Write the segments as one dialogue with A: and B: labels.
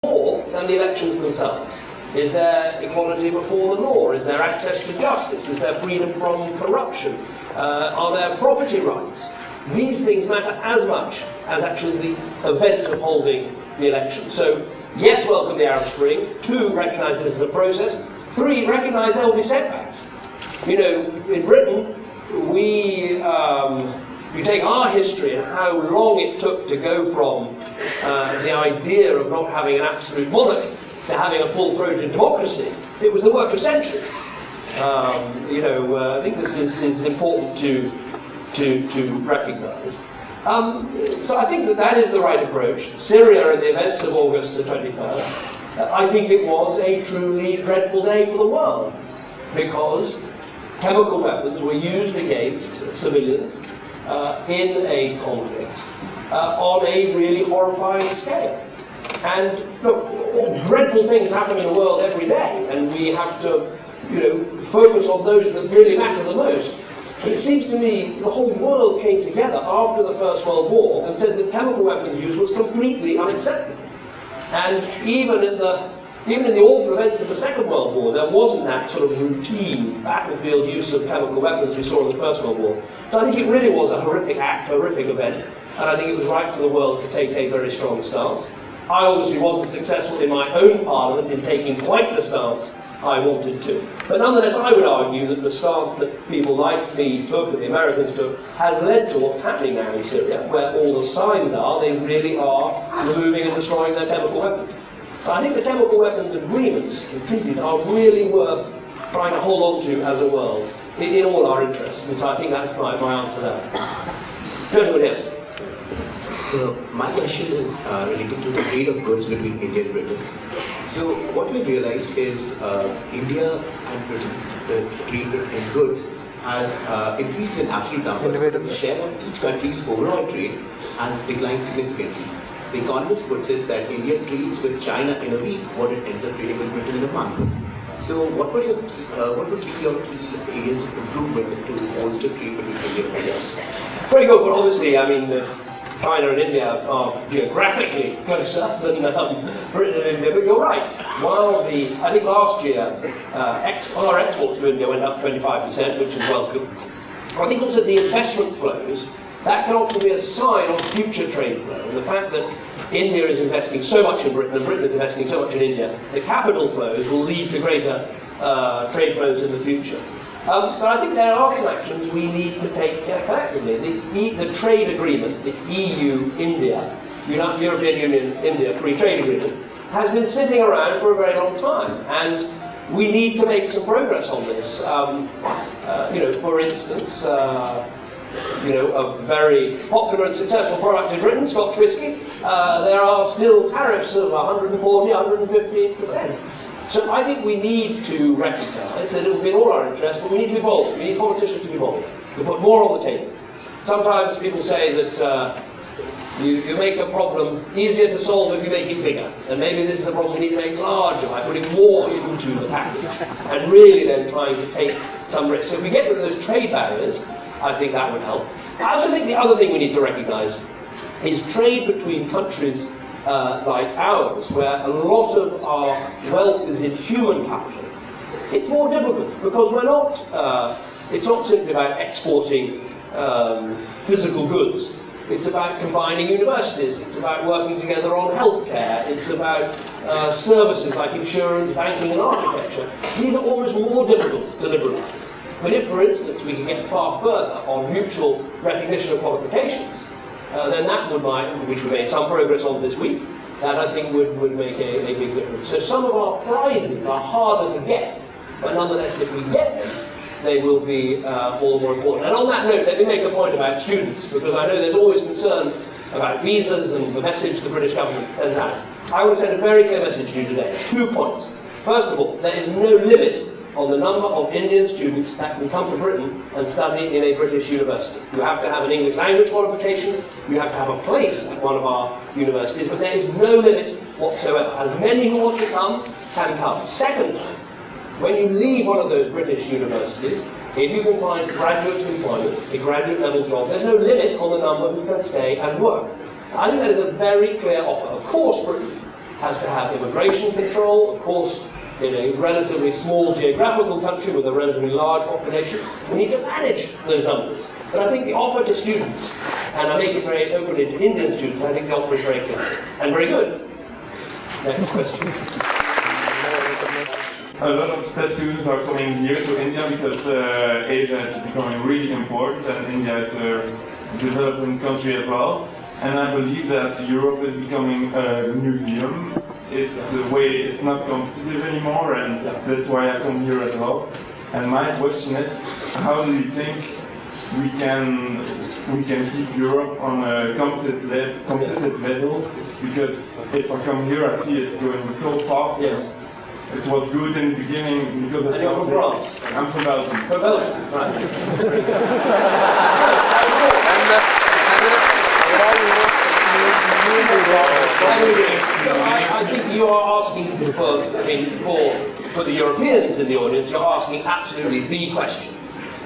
A: more than the elections themselves? Is there equality before the law? Is there access to justice? Is there freedom from corruption? Are there property rights? These things matter as much as actually the event of holding the election. So, yes, welcome the Arab Spring. 2, recognise this as a process. 3, recognise there will be setbacks. You know, in Britain, we take our history and how long it took to go from the idea of not having an absolute monarch to having a full Trojan democracy. It was the work of centuries. I think this is important to recognise. So I think that is the right approach. Syria and the events of August the 21st, I think it was a truly dreadful day for the world, because chemical weapons were used against civilians in a conflict on a really horrifying scale. And look, dreadful things happen in the world every day, and we have to, focus on those that really matter the most. But it seems to me the whole world came together after the First World War and said that chemical weapons use was completely unacceptable. And even in the awful events of the Second World War, there wasn't that sort of routine battlefield use of chemical weapons we saw in the First World War. So I think it really was a horrific act, a horrific event, and I think it was right for the world to take a very strong stance. I obviously wasn't successful in my own parliament in taking quite the stance I wanted to. But nonetheless, I would argue that the stance that people like me took, that the Americans took, has led to what's happening now in Syria, where all the signs are they really are removing and destroying their chemical weapons. So I think the chemical weapons agreements, the treaties, are really worth trying to hold on to as a world, in all our interests. And so I think that's my answer there. Gentlemen here.
B: So my question is related to the trade of goods between India and Britain. So what we've realized is India and Britain, the trade in goods has increased in absolute numbers, but the share of each country's overall trade has declined significantly. The Economist puts it that India trades with China in a week what it ends up trading with Britain in a month. So what would be your key areas of improvement to bolster trade between India and India?
A: Very good, but obviously, China and India are geographically closer than Britain and India, but you're right. I think last year, our exports to India went up 25%, which is welcome. I think also the investment flows, that can often be a sign of future trade flow. And the fact that India is investing so much in Britain and Britain is investing so much in India, the capital flows will lead to greater trade flows in the future. But I think there are some actions we need to take collectively. The trade agreement, the EU-India, European Union-India Free Trade Agreement, has been sitting around for a very long time, and we need to make some progress on this. For instance, a very popular and successful product in Britain, Scotch whisky, there are still tariffs of 140, 150%. So I think we need to recognise that it will be in all our interests, but we need to be bold. We need politicians to be bold. To put more on the table. Sometimes people say that you make a problem easier to solve if you make it bigger. And maybe this is a problem we need to make larger by putting more into the package and really then trying to take some risk. So if we get rid of those trade barriers, I think that would help. I also think the other thing we need to recognise is trade between countries like ours, where a lot of our wealth is in human capital. It's more difficult because it's not simply about exporting physical goods. It's about combining universities, it's about working together on healthcare, it's about services like insurance, banking and architecture. These are almost more difficult to liberalise. But if, for instance, we can get far further on mutual recognition of qualifications, then that would, which we made some progress on this week, that I think would make a big difference. So some of our prizes are harder to get, but nonetheless, if we get them, they will be all the more important. And on that note, let me make a point about students, because I know there's always concern about visas and the message the British government sends out. I want to send a very clear message to you today. 2 points. First of all, there is no limit on the number of Indian students that can come to Britain and study in a British university. You have to have an English language qualification, you have to have a place at one of our universities, but there is no limit whatsoever. As many who want to come, can come. Second, when you leave one of those British universities, if you can find graduate employment, a graduate level job, there's no limit on the number who can stay and work. I think that is a very clear offer. Of course, Britain has to have immigration control. Of course, in a relatively small geographical country with a relatively large population, we need to manage those numbers. But I think the offer to students, and I make it very openly to Indian students, I think the offer is very clear and very good. Next question.
C: A lot of STEP students are coming here to India because Asia is becoming really important and India is a developing country as well. And I believe that Europe is becoming a museum. It's the way it's not competitive anymore, and that's why I come here as well. And my question is, how do you think we can keep Europe on a competitive level? Because if I come here, I see it's going so fast.
A: Yes.
C: It was good in the beginning because
A: And you're from France?
C: I'm from Belgium.
A: From Belgium, right. Very good. I think you are asking for the Europeans in the audience, you're asking absolutely the question.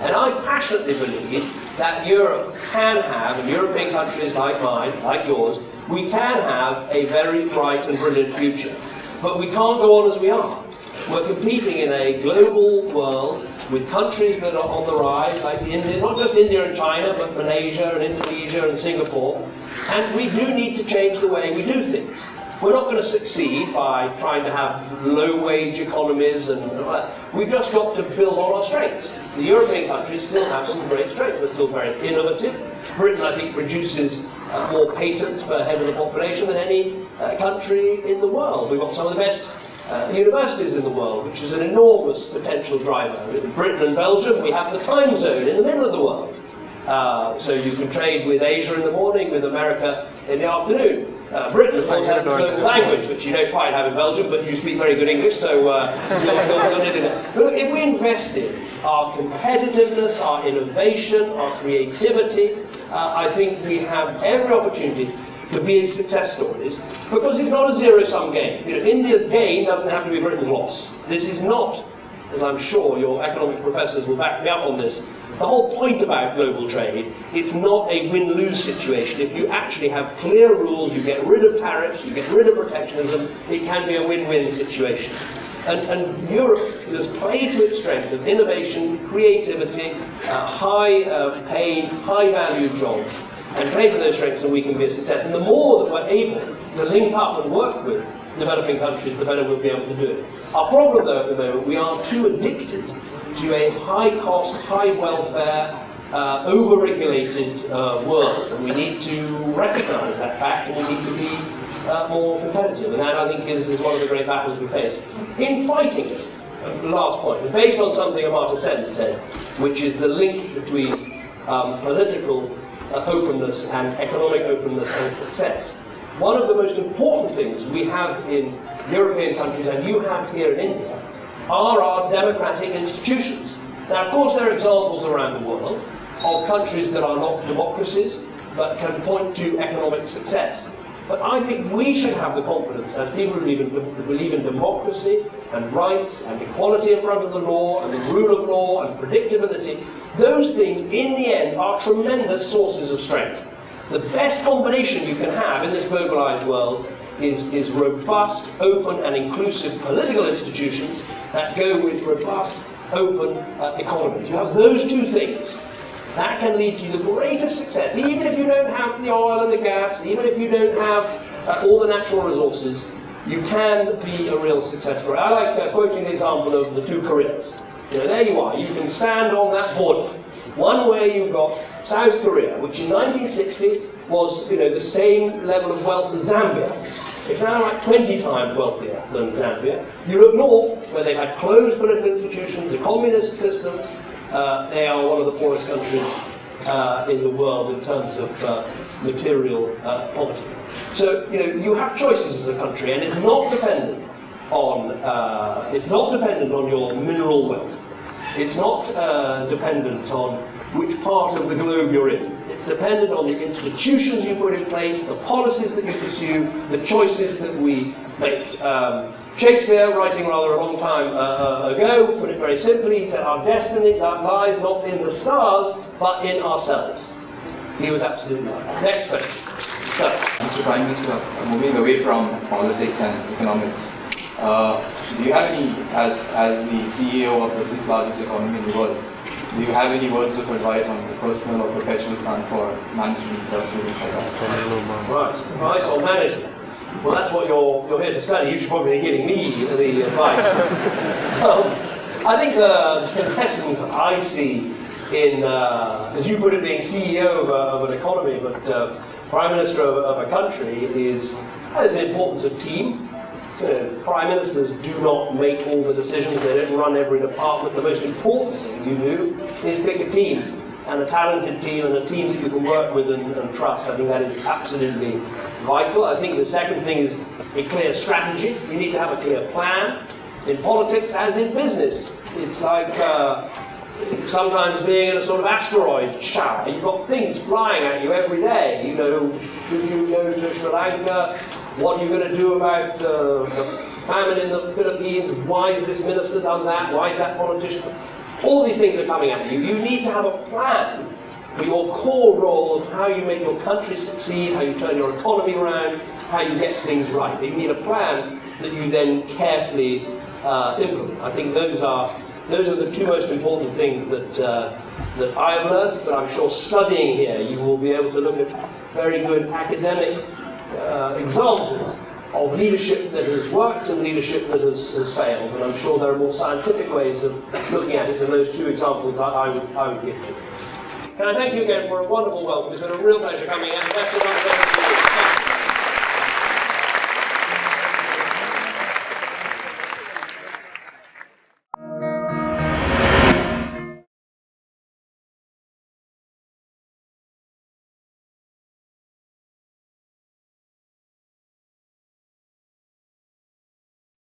A: And I passionately believe that Europe can have, and European countries like mine, like yours, we can have a very bright and brilliant future. But we can't go on as we are. We're competing in a global world with countries that are on the rise, like India, not just India and China, but Malaysia and Indonesia and Singapore. And we do need to change the way we do things. We're not going to succeed by trying to have low-wage economies, and we've just got to build on our strengths. The European countries still have some great strengths. We're still very innovative. Britain, I think, produces more patents per head of the population than any country in the world. We've got some of the best universities in the world, which is an enormous potential driver. In Britain and Belgium, we have the time zone in the middle of the world. So you can trade with Asia in the morning, with America in the afternoon. Britain, of course, has the local language, which you don't quite have in Belgium, but you speak very good English, so you'll need it. But look, if we invest in our competitiveness, our innovation, our creativity, I think we have every opportunity to be success stories, because it's not a zero-sum game. You know, India's gain doesn't have to be Britain's loss. This is not, as I'm sure your economic professors will back me up on this, the whole point about global trade, it's not a win-lose situation. If you actually have clear rules, you get rid of tariffs, you get rid of protectionism, it can be a win-win situation. And Europe has played to its strength of innovation, creativity, high-paid, high-valued jobs, and play to those strengths, and we can be a success. And the more that we're able to link up and work with developing countries, the better we'll be able to do it. Our problem, though, at the moment, we are too addicted to a high-cost, high-welfare, over-regulated world, and we need to recognise that fact, and we need to be more competitive, and that, I think, is one of the great battles we face. In fighting it, the last point, based on something Amartya Sen said, which is the link between political openness and economic openness and success. One of the most important things we have in European countries, and you have here in India, are our democratic institutions. Now, of course, there are examples around the world of countries that are not democracies, but can point to economic success. But I think we should have the confidence, as people who believe in democracy and rights and equality in front of the law and the rule of law and predictability, those things, in the end, are tremendous sources of strength. The best combination you can have in this globalized world is robust, open, and inclusive political institutions that go with robust, open economies. You have those two things. That can lead to the greatest success, even if you don't have the oil and the gas, even if you don't have all the natural resources, you can be a real success story. I like quoting the example of the two Koreas. You know, there you are, you can stand on that border. One way you've got South Korea, which in 1960 was, you know, the same level of wealth as Zambia. It's now like 20 times wealthier than Zambia. You look north, where they've had closed political institutions, a communist system. They are one of the poorest countries in the world in terms of material poverty. So, you know, you have choices as a country, and it's not dependent on your mineral wealth. It's not dependent on which part of the globe you're in. It's dependent on the institutions you put in place, the policies that you pursue, the choices that we make. Shakespeare, writing rather a long time ago, put it very simply, he said, our destiny lies not in the stars, but in ourselves. He was absolutely right. Next question. So,
D: Mr. Prime Minister, moving away from politics and economics, do you have any, as the CEO of the 6th largest economy in the world, do you have any words of advice on the personal or professional front for management students like us?
A: right, advice on management. Well, that's what you're here to study. You should probably be giving me the advice. I think the lessons I see in, as you put it, being CEO of an economy, but Prime Minister of a country is the importance of team. You know, Prime Ministers do not make all the decisions, they don't run every department. The most important thing you do is pick a team, and a talented team, and a team that you can work with and trust. I think that is absolutely vital. I think the second thing is a clear strategy. You need to have a clear plan. In politics, as in business, it's like sometimes being in a sort of asteroid shower. You've got things flying at you every day. You know, should you go to Sri Lanka? What are you going to do about the famine in the Philippines? Why has this minister done that? Why is that politician? All these things are coming at you. You need to have a plan for your core role of how you make your country succeed, how you turn your economy around, how you get things right. You need a plan that you then carefully implement. I think those are the two most important things that I have learned, but I'm sure studying here you will be able to look at very good academic examples of leadership that has worked and leadership that has failed. And I'm sure there are more scientific ways of looking at it than those two examples I would give you. Can I thank you again for a wonderful welcome. It's been a real pleasure coming in. Best of luck.